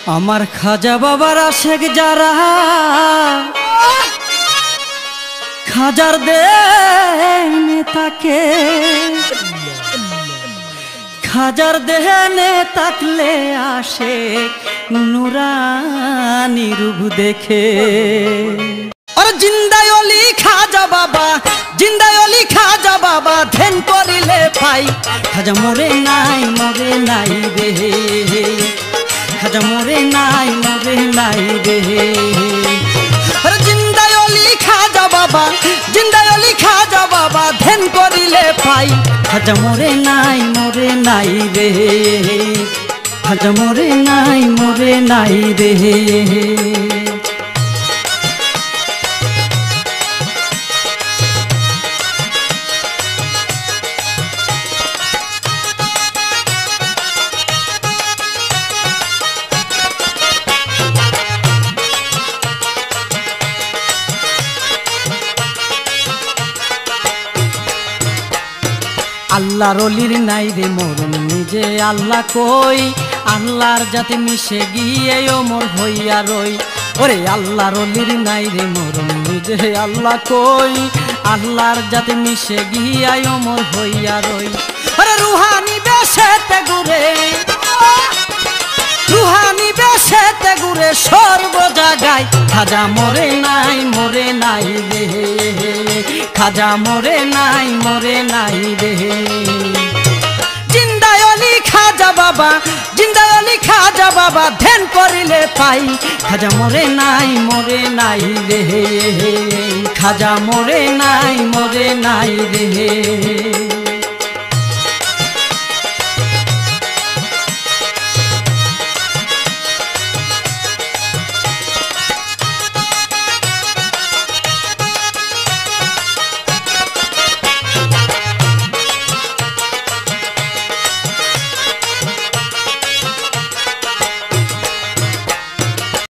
আমার খাজা বাবার আশেক যারা খাজার দেনে তাকে খাজার দেনে তাকলে আসে নুরানি রূপ দেখে। আর জিন্দায় অলি খাজা বাবা, জিন্দায় অলি খাজা বাবা, ধ্যান করিলে পাই খাজা মরে নাই রে, খাজা মরে নাই রে। আর জিন্দায় অলি খাজা বাবা, জিন্দায় অলি খাজা বাবা, ধ্যান করিলে পাই খাজা মরে নাই রে, খাজা মরে নাই রে। আল্লাহর অলির নাই রে মরণ, নিজে আল্লাহ কই আল্লাহর যাতে মিশে গিয়ে ওমর হইয়া রই। ওরে আল্লাহর অলির নাই রে মরণ, নিজে আল্লাহ কই আল্লাহর যাতে মিশে গিয়া ওমর হইয়া রই। ওরে রুহানি বেশেতে ঘুরে, রুহানি বেশেতে ঘুরে সর্ব জায়গায় খাজা মরে নাই রে, খাজা মরে নাই রে। জিন্দায় অলি খাজা বাবা, জিন্দায় অলি খাজা বাবা, ধ্যান করিলে পাই খাজা মরে নাই রে, খাজা মরে নাই রে।